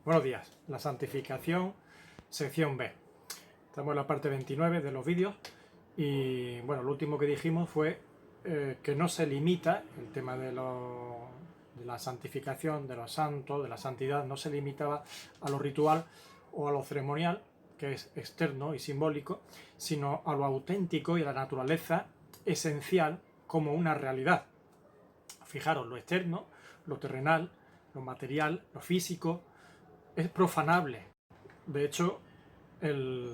Buenos días, la santificación, sección B. Estamos en la parte 29 de los vídeos y bueno, lo último que dijimos fue que no se limita el tema de la santificación, de los santos, de la santidad, no se limitaba a lo ritual o a lo ceremonial, que es externo y simbólico, sino a lo auténtico y a la naturaleza esencial como una realidad. Fijaros, lo externo, lo terrenal, lo material, lo físico, es profanable. De hecho, el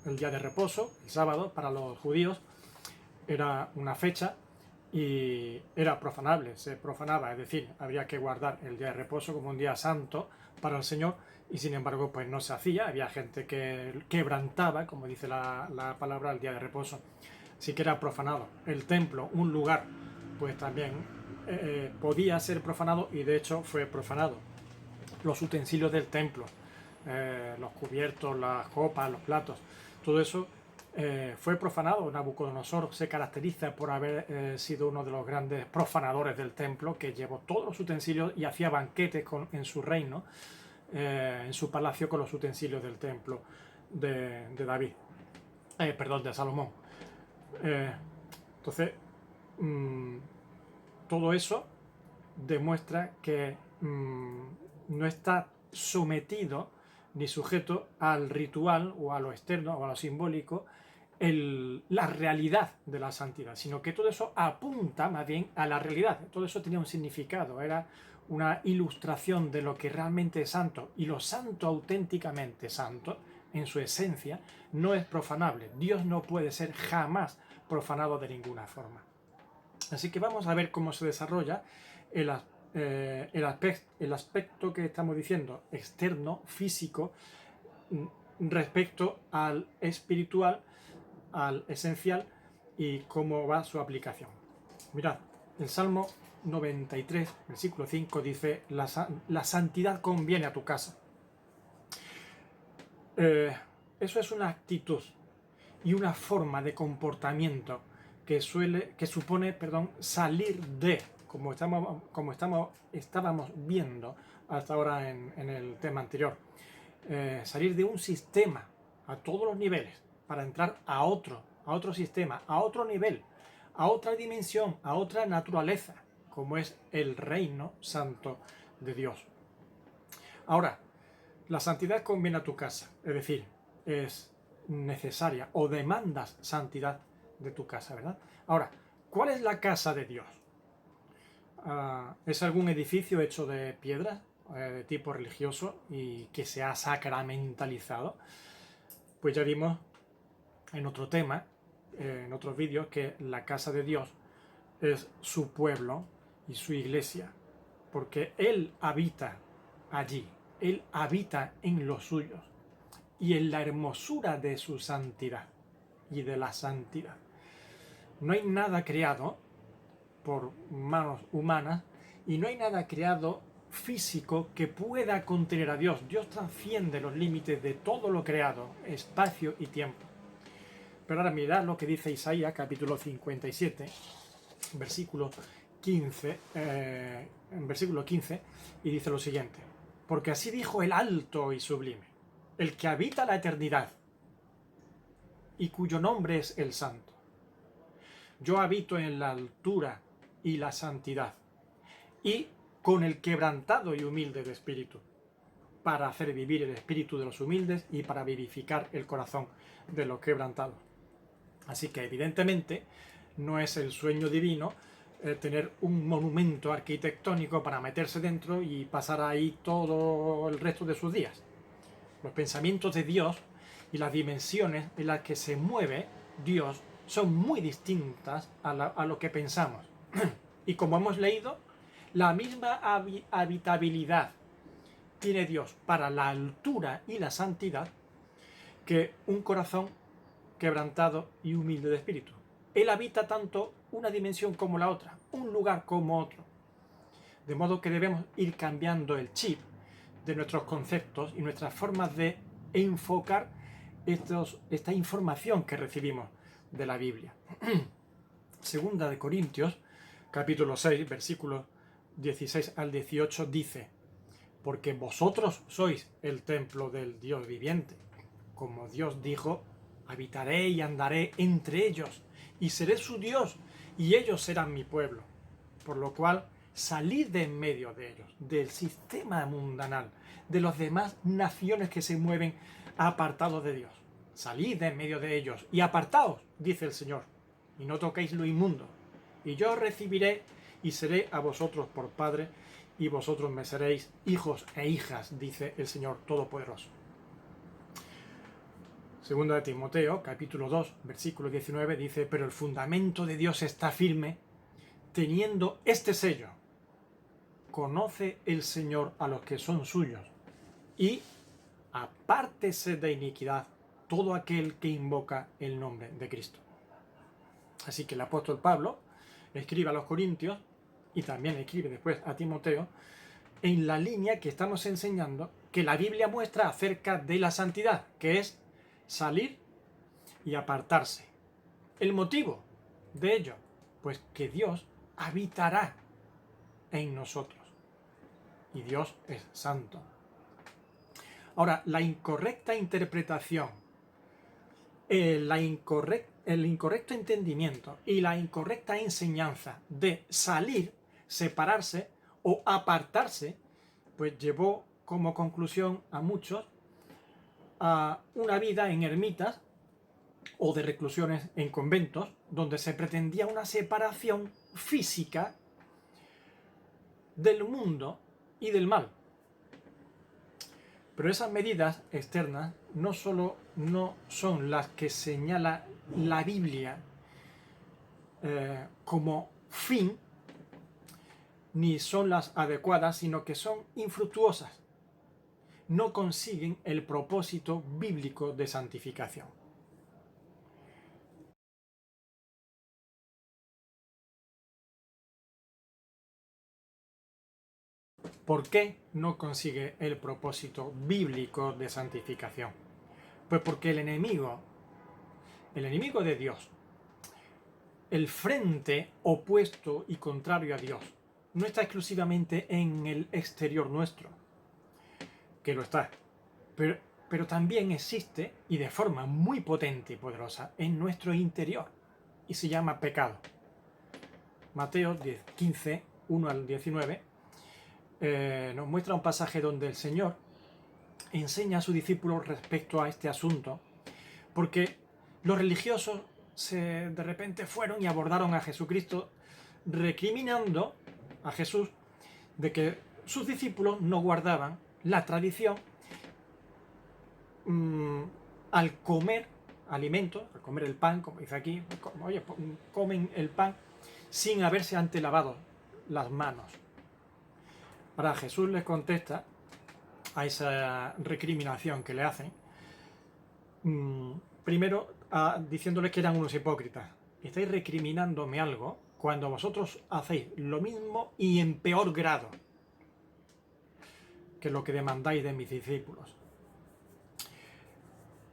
día de reposo, el sábado, para los judíos, era una fecha y era profanable, se profanaba, es decir, habría que guardar el día de reposo como un día santo para el Señor y sin embargo pues no se hacía, había gente que quebrantaba, como dice la palabra, el día de reposo, así que era profanado. El templo, un lugar, pues también podía ser profanado y de hecho fue profanado. Los utensilios del templo, los cubiertos, las copas, los platos, todo eso fue profanado. Nabucodonosor se caracteriza por haber sido uno de los grandes profanadores del templo, que llevó todos los utensilios y hacía banquetes en su reino, en su palacio, con los utensilios del templo de David, perdón, de Salomón. Entonces, todo eso demuestra que no está sometido ni sujeto al ritual o a lo externo o a lo simbólico la realidad de la santidad, sino que todo eso apunta más bien a la realidad. Todo eso tenía un significado, era una ilustración de lo que realmente es santo, y lo santo, auténticamente santo, en su esencia, no es profanable. Dios no puede ser jamás profanado de ninguna forma. Así que vamos a ver cómo se desarrolla el aspecto que estamos diciendo, externo, físico, respecto al espiritual, al esencial, y cómo va su aplicación. Mirad, el Salmo 93, versículo 5 dice: la santidad conviene a tu casa. Eso es una actitud y una forma de comportamiento que supone, salir de, como estábamos viendo hasta ahora en el tema anterior, salir de un sistema a todos los niveles para entrar a otro sistema, a otro nivel, a otra dimensión, a otra naturaleza, como es el reino santo de Dios. Ahora, la santidad conviene a tu casa, es decir, es necesaria o demandas santidad de tu casa, ¿verdad? Ahora, ¿cuál es la casa de Dios? ¿Es algún edificio hecho de piedra de tipo religioso y que se ha sacramentalizado? Pues ya vimos en otro tema, en otros vídeos, que la casa de Dios es su pueblo y su iglesia, porque Él habita allí, Él habita en los suyos y en la hermosura de su santidad y de la santidad. No hay nada creado por manos humanas y no hay nada creado físico que pueda contener a Dios. Dios trasciende los límites de todo lo creado, espacio y tiempo. Pero ahora mirad lo que dice Isaías, capítulo 57, versículo 15, y dice lo siguiente: porque así dijo el alto y sublime, el que habita la eternidad y cuyo nombre es el Santo. Yo habito en la altura y la santidad, y con el quebrantado y humilde de espíritu, para hacer vivir el espíritu de los humildes y para vivificar el corazón de los quebrantados. Así que evidentemente no es el sueño divino tener un monumento arquitectónico para meterse dentro y pasar ahí todo el resto de sus días. Los pensamientos de Dios y las dimensiones en las que se mueve Dios son muy distintas a lo que pensamos. Y como hemos leído, la misma habitabilidad tiene Dios para la altura y la santidad que un corazón quebrantado y humilde de espíritu. Él habita tanto una dimensión como la otra, un lugar como otro. De modo que debemos ir cambiando el chip de nuestros conceptos y nuestras formas de enfocar esta información que recibimos de la Biblia. Segunda de Corintios, capítulo 6, versículos 16 al 18, dice: porque vosotros sois el templo del Dios viviente. Como Dios dijo, habitaré y andaré entre ellos, y seré su Dios, y ellos serán mi pueblo. Por lo cual, salid de en medio de ellos, del sistema mundanal, de las demás naciones que se mueven apartados de Dios. Salid de en medio de ellos y apartaos, dice el Señor, y no toquéis lo inmundo. Y yo os recibiré y seré a vosotros por Padre, y vosotros me seréis hijos e hijas, dice el Señor Todopoderoso. Segunda de Timoteo, capítulo 2, versículo 19, dice: pero el fundamento de Dios está firme, teniendo este sello: conoce el Señor a los que son suyos, y apártese de iniquidad todo aquel que invoca el nombre de Cristo. Así que el apóstol Pablo escribe a los Corintios, y también escribe después a Timoteo, en la línea que estamos enseñando que la Biblia muestra acerca de la santidad, que es salir y apartarse. ¿El motivo de ello? Pues que Dios habitará en nosotros, y Dios es santo. Ahora, la incorrecta interpretación, el incorrecto entendimiento y la incorrecta enseñanza de salir, separarse o apartarse, pues llevó como conclusión a muchos a una vida en ermitas o de reclusiones en conventos, donde se pretendía una separación física del mundo y del mal. Pero esas medidas externas no solo no son las que señala la Biblia como fin, ni son las adecuadas, sino que son infructuosas. No consiguen el propósito bíblico de santificación. ¿Por qué no consigue el propósito bíblico de santificación? Pues porque el enemigo de Dios, el frente opuesto y contrario a Dios, no está exclusivamente en el exterior nuestro, que lo está, pero también existe, y de forma muy potente y poderosa, en nuestro interior, y se llama pecado. Mateo 15, 1 al 19, nos muestra un pasaje donde el Señor enseña a sus discípulos respecto a este asunto, porque los religiosos de repente fueron y abordaron a Jesucristo recriminando a Jesús de que sus discípulos no guardaban la tradición al comer alimentos, al comer el pan, como dice aquí, oye, comen el pan sin haberse antes lavado las manos. Ahora Jesús les contesta a esa recriminación que le hacen, primero diciéndoles que eran unos hipócritas. Estáis recriminándome algo cuando vosotros hacéis lo mismo y en peor grado que lo que demandáis de mis discípulos.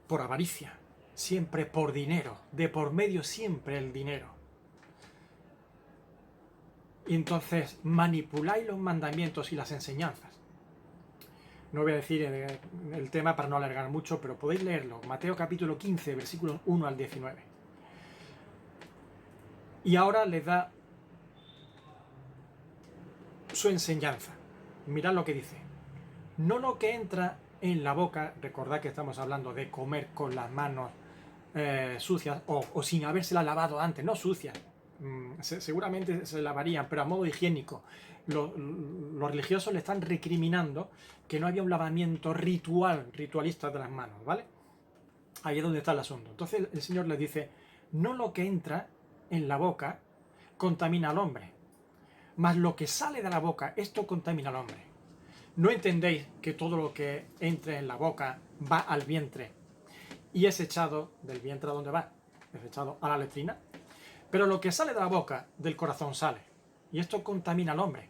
Por avaricia, siempre por dinero, de por medio siempre el dinero. Y entonces manipuláis los mandamientos y las enseñanzas. No voy a decir el tema para no alargar mucho, pero podéis leerlo. Mateo capítulo 15, versículos 1 al 19. Y ahora les da su enseñanza. Mirad lo que dice. No lo que entra en la boca, recordad que estamos hablando de comer con las manos sucias o sin habérsela lavado antes, no sucias. Seguramente se lavarían, pero a modo higiénico. Los religiosos le están recriminando que no había un lavamiento ritualista de las manos, ¿vale? Ahí es donde está el asunto. Entonces el Señor les dice, no lo que entra en la boca contamina al hombre, mas lo que sale de la boca, esto contamina al hombre. ¿No entendéis que todo lo que entre en la boca va al vientre y es echado del vientre a donde va? Es echado a la letrina. Pero lo que sale de la boca, del corazón sale. Y esto contamina al hombre.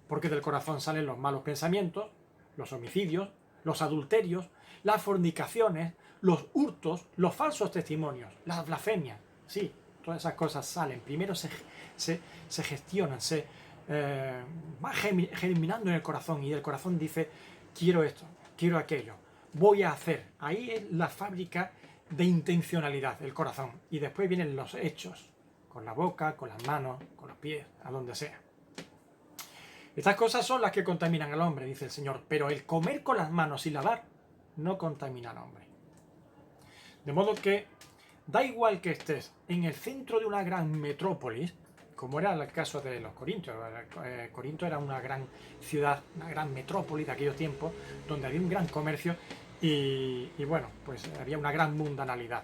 Porque del corazón salen los malos pensamientos, los homicidios, los adulterios, las fornicaciones, los hurtos, los falsos testimonios, las blasfemias. Sí, todas esas cosas salen. Primero se gestionan, se va germinando en el corazón y el corazón dice, quiero esto, quiero aquello, voy a hacer. Ahí es la fábrica de intencionalidad, el corazón. Y después vienen los hechos, con la boca, con las manos, con los pies, a donde sea. Estas cosas son las que contaminan al hombre, dice el Señor, pero el comer con las manos y lavar no contamina al hombre. De modo que da igual que estés en el centro de una gran metrópolis, como era el caso de los corintios. Corinto era una gran ciudad, una gran metrópoli de aquellos tiempos, donde había un gran comercio y bueno, pues había una gran mundanalidad.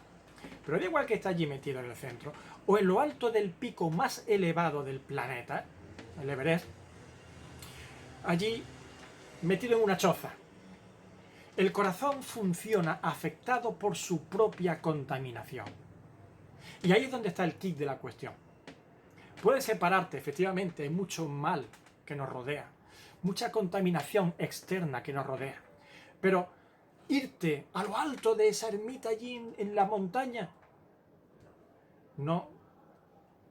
Pero da igual que estés allí metido en el centro, o en lo alto del pico más elevado del planeta, el Everest, allí metido en una choza. El corazón funciona afectado por su propia contaminación. Y ahí es donde está el kit de la cuestión. Puedes separarte, efectivamente, hay mucho mal que nos rodea, mucha contaminación externa que nos rodea. Pero irte a lo alto de esa ermita allí en la montaña no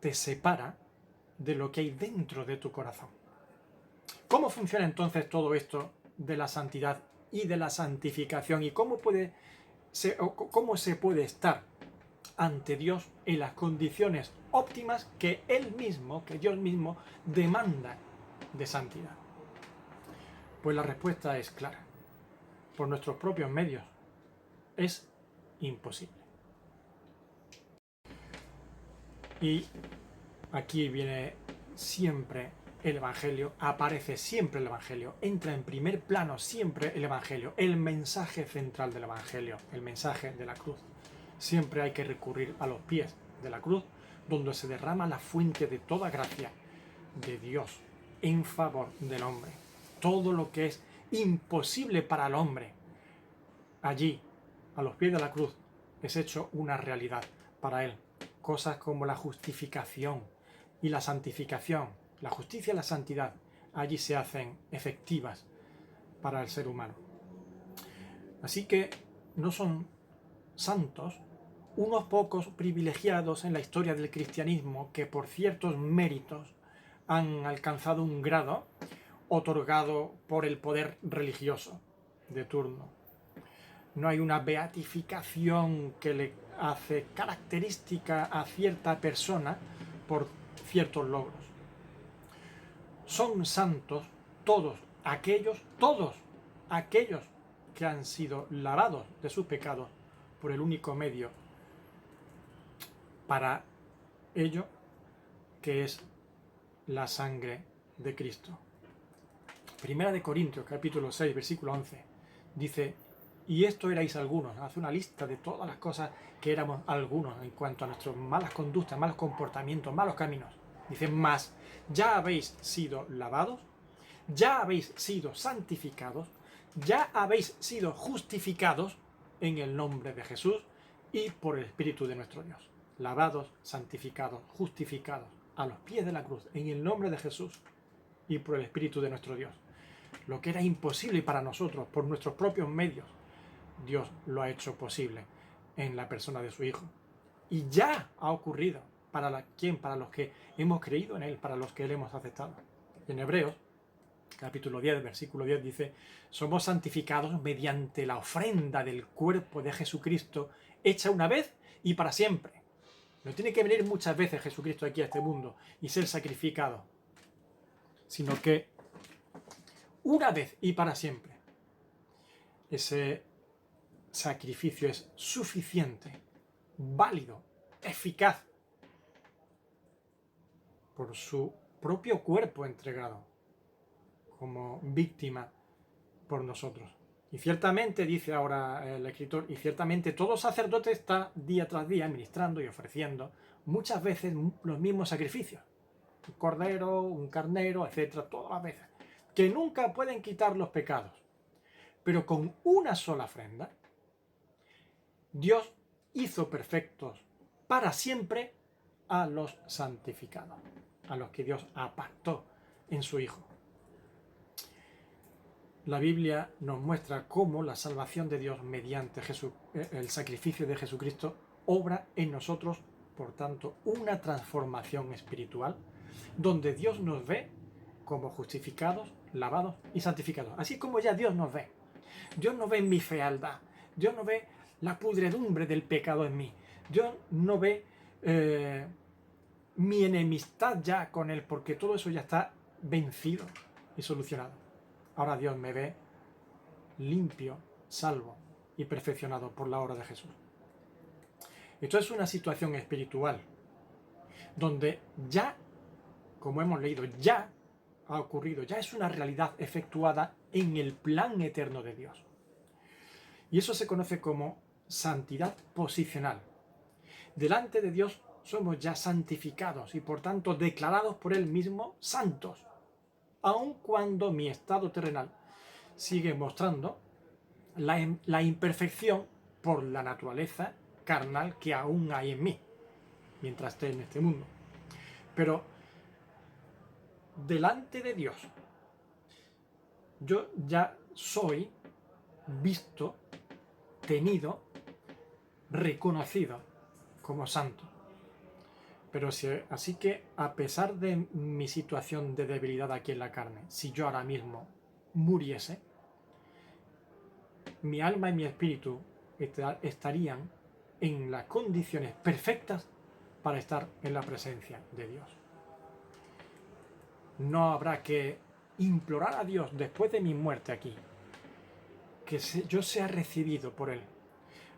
te separa de lo que hay dentro de tu corazón. ¿Cómo funciona entonces todo esto de la santidad y de la santificación? ¿Y cómo se puede estar ante Dios en las condiciones óptimas que Él mismo, que Dios mismo, demanda de santidad? Pues la respuesta es clara. Por nuestros propios medios es imposible. Y aquí viene siempre el Evangelio, aparece siempre el Evangelio, entra en primer plano siempre el Evangelio, el mensaje central del Evangelio, el mensaje de la cruz. Siempre hay que recurrir a los pies de la cruz, donde se derrama la fuente de toda gracia de Dios en favor del hombre. Todo lo que es imposible para el hombre, allí, a los pies de la cruz, es hecho una realidad para él. Cosas como la justificación y la santificación, la justicia y la santidad, allí se hacen efectivas para el ser humano. Así que no son santos unos pocos privilegiados en la historia del cristianismo que por ciertos méritos han alcanzado un grado otorgado por el poder religioso de turno. No hay una beatificación que le hace característica a cierta persona por ciertos logros. Son santos todos aquellos que han sido lavados de sus pecados por el único medio para ello, que es la sangre de Cristo. Primera de Corintios, capítulo 6, versículo 11, dice: y esto erais algunos. Hace una lista de todas las cosas que éramos algunos en cuanto a nuestras malas conductas, malos comportamientos, malos caminos. Dice: mas ya habéis sido lavados, ya habéis sido santificados, ya habéis sido justificados en el nombre de Jesús y por el Espíritu de nuestro Dios. Lavados, santificados, justificados a los pies de la cruz en el nombre de Jesús y por el Espíritu de nuestro Dios. Lo que era imposible para nosotros por nuestros propios medios, Dios lo ha hecho posible en la persona de su Hijo. Y ya ha ocurrido. ¿Para quién? Para los que hemos creído en Él, para los que le hemos aceptado. En Hebreos, capítulo 10, versículo 10 dice: somos santificados mediante la ofrenda del cuerpo de Jesucristo, hecha una vez y para siempre. No tiene que venir muchas veces Jesucristo aquí a este mundo y ser sacrificado, sino que una vez y para siempre. Ese sacrificio es suficiente, válido, eficaz, por su propio cuerpo entregado como víctima por nosotros. Y ciertamente, dice ahora el escritor, y ciertamente todo sacerdote está día tras día ministrando y ofreciendo muchas veces los mismos sacrificios. Un cordero, un carnero, etcétera, todas las veces, que nunca pueden quitar los pecados. Pero con una sola ofrenda, Dios hizo perfectos para siempre a los santificados, a los que Dios apartó en su Hijo. La Biblia nos muestra cómo la salvación de Dios mediante el sacrificio de Jesucristo obra en nosotros, por tanto, una transformación espiritual, donde Dios nos ve como justificados, lavados y santificados. Así como ya Dios nos ve. Dios no ve mi fealdad. Dios no ve la pudredumbre del pecado en mí. Dios no ve mi enemistad ya con Él, porque todo eso ya está vencido y solucionado. Ahora Dios me ve limpio, salvo y perfeccionado por la obra de Jesús. Esto es una situación espiritual donde ya, como hemos leído, ya ha ocurrido, ya es una realidad efectuada en el plan eterno de Dios. Y eso se conoce como santidad posicional. Delante de Dios somos ya santificados y por tanto declarados por Él mismo santos, aun cuando mi estado terrenal sigue mostrando la imperfección por la naturaleza carnal que aún hay en mí, mientras esté en este mundo. Pero delante de Dios, yo ya soy visto, tenido, reconocido como santo. Pero así que, a pesar de mi situación de debilidad aquí en la carne, si yo ahora mismo muriese, mi alma y mi espíritu estarían en las condiciones perfectas para estar en la presencia de Dios. No habrá que implorar a Dios después de mi muerte aquí, que yo sea recibido por Él.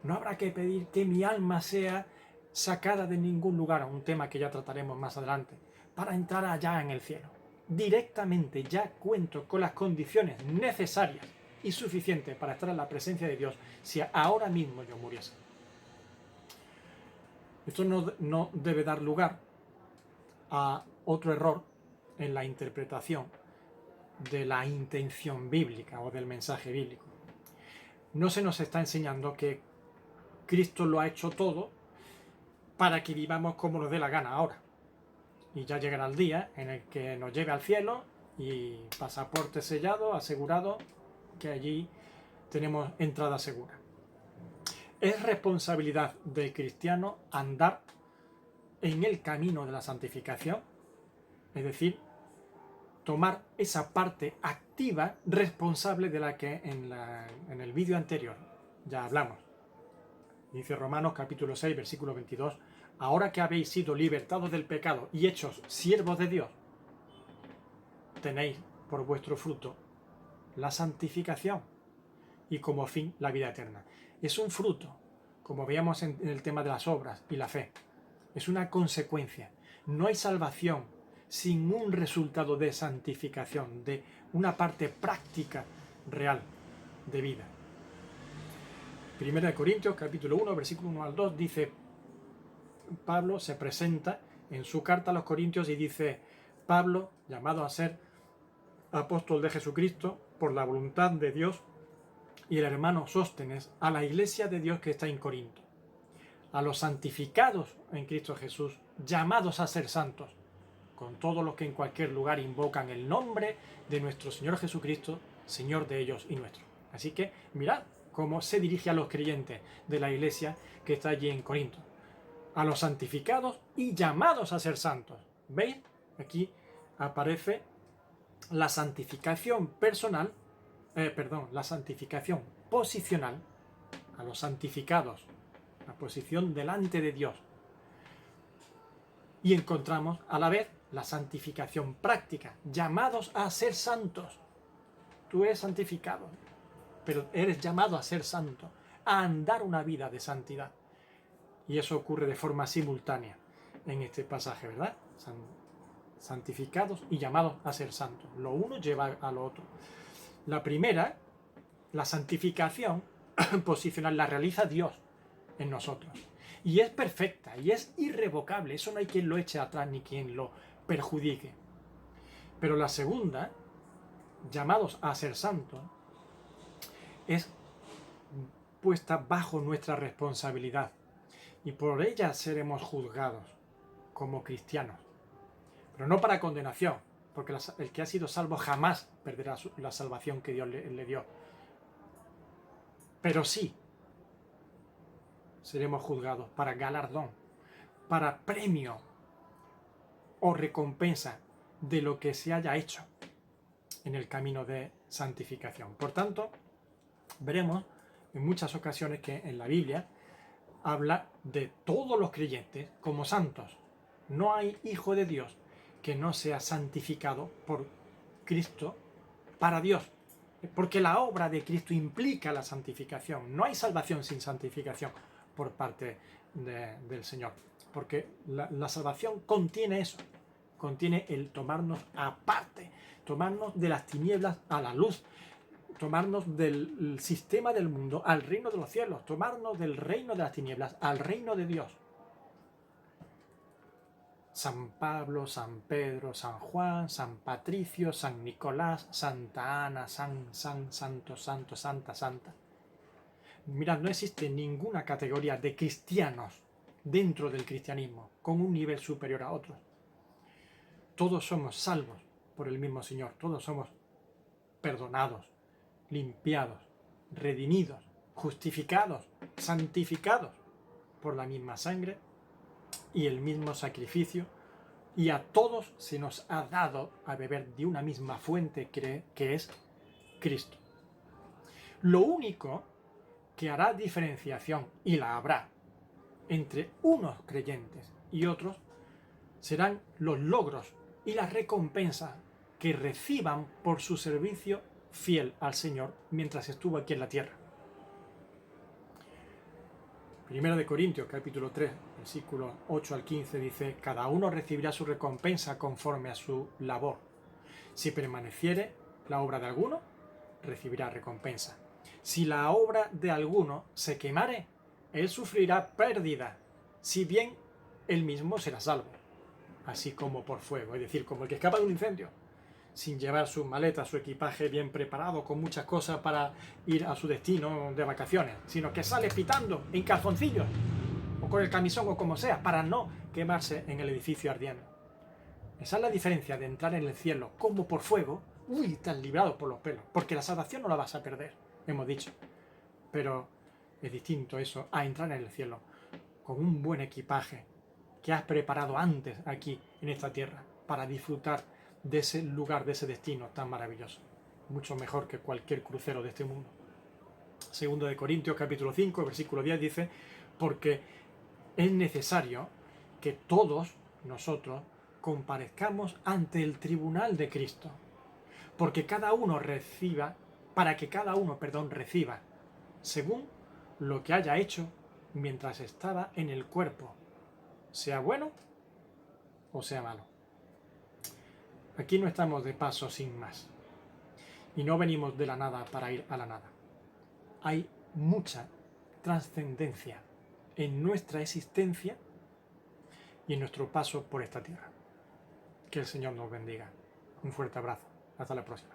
No habrá que pedir que mi alma sea sacada de ningún lugar, un tema que ya trataremos más adelante, para entrar allá en el cielo. Directamente ya cuento con las condiciones necesarias y suficientes para estar en la presencia de Dios si ahora mismo yo muriese. Esto no debe dar lugar a otro error en la interpretación de la intención bíblica o del mensaje bíblico. No se nos está enseñando que Cristo lo ha hecho todo para que vivamos como nos dé la gana ahora. Y ya llegará el día en el que nos lleve al cielo y pasaporte sellado, asegurado, que allí tenemos entrada segura. Es responsabilidad del cristiano andar en el camino de la santificación, es decir, tomar esa parte activa, responsable de la que en el vídeo anterior ya hablamos. Dice Romanos capítulo 6, versículo 22, ahora que habéis sido libertados del pecado y hechos siervos de Dios, tenéis por vuestro fruto la santificación y como fin la vida eterna. Es un fruto, como veíamos en el tema de las obras y la fe. Es una consecuencia. No hay salvación sin un resultado de santificación, de una parte práctica real de vida. Primera de Corintios, capítulo 1, versículo 1 al 2, dice, Pablo se presenta en su carta a los Corintios y dice, Pablo, llamado a ser apóstol de Jesucristo por la voluntad de Dios, y el hermano Sóstenes, a la iglesia de Dios que está en Corinto, a los santificados en Cristo Jesús, llamados a ser santos, con todos los que en cualquier lugar invocan el nombre de nuestro Señor Jesucristo, Señor de ellos y nuestro. Así que mirad cómo se dirige a los creyentes de la iglesia que está allí en Corinto, a los santificados y llamados a ser santos. ¿Veis? Aquí aparece la santificación personal, la santificación posicional, a los santificados, la posición delante de Dios. Y encontramos a la vez la santificación práctica, llamados a ser santos. Tú eres santificado, pero eres llamado a ser santo, a andar una vida de santidad. Y eso ocurre de forma simultánea en este pasaje, ¿verdad? Santificados y llamados a ser santos. Lo uno lleva a lo otro. La primera, la santificación posicional, la realiza Dios en nosotros. Y es perfecta, y es irrevocable. Eso no hay quien lo eche atrás ni quien lo perjudique. Pero la segunda, llamados a ser santos, es puesta bajo nuestra responsabilidad. Y por ella seremos juzgados como cristianos. Pero no para condenación, porque el que ha sido salvo jamás perderá la salvación que Dios le dio. Pero sí seremos juzgados para galardón, para premio o recompensa de lo que se haya hecho en el camino de santificación. Por tanto, veremos en muchas ocasiones que en la Biblia habla de todos los creyentes como santos. No hay hijo de Dios que no sea santificado por Cristo para Dios, porque la obra de Cristo implica la santificación. No hay salvación sin santificación por parte del Señor, porque la salvación contiene eso, contiene el tomarnos aparte, tomarnos de las tinieblas a la luz, tomarnos del sistema del mundo al reino de los cielos, tomarnos del reino de las tinieblas al reino de Dios. San Pablo, San Pedro, San Juan, San Patricio, San Nicolás, Santa Ana, Santo, Santa. Mirad, no existe ninguna categoría de cristianos dentro del cristianismo con un nivel superior a otros. Todos somos salvos por el mismo Señor, todos somos perdonados, limpiados, redimidos, justificados, santificados por la misma sangre y el mismo sacrificio, y a todos se nos ha dado a beber de una misma fuente que es Cristo. Lo único que hará diferenciación, y la habrá, entre unos creyentes y otros serán los logros y las recompensas que reciban por su servicio fiel al Señor mientras estuvo aquí en la tierra. 1 de Corintios, capítulo 3, versículos 8 al 15, dice: cada uno recibirá su recompensa conforme a su labor. Si permaneciere la obra de alguno, recibirá recompensa. Si la obra de alguno se quemare, él sufrirá pérdida, si bien él mismo será salvo, así como por fuego, es decir, como el que escapa de un incendio, sin llevar sus maletas, su equipaje bien preparado, con muchas cosas para ir a su destino de vacaciones, sino que sale pitando en calzoncillos, o con el camisón o como sea, para no quemarse en el edificio ardiendo. Esa es la diferencia de entrar en el cielo como por fuego. Uy, estás librado por los pelos, porque la salvación no la vas a perder, hemos dicho. Pero es distinto eso a entrar en el cielo con un buen equipaje que has preparado antes aquí en esta tierra para disfrutar de ese lugar, de ese destino tan maravilloso. Mucho mejor que cualquier crucero de este mundo. 2 de Corintios capítulo 5, versículo 10 dice: porque es necesario que todos nosotros comparezcamos ante el tribunal de Cristo, porque cada uno reciba, para que cada uno, reciba según lo que haya hecho mientras estaba en el cuerpo, sea bueno o sea malo. Aquí no estamos de paso sin más, y no venimos de la nada para ir a la nada. Hay mucha trascendencia en nuestra existencia y en nuestro paso por esta tierra. Que el Señor nos bendiga. Un fuerte abrazo. Hasta la próxima.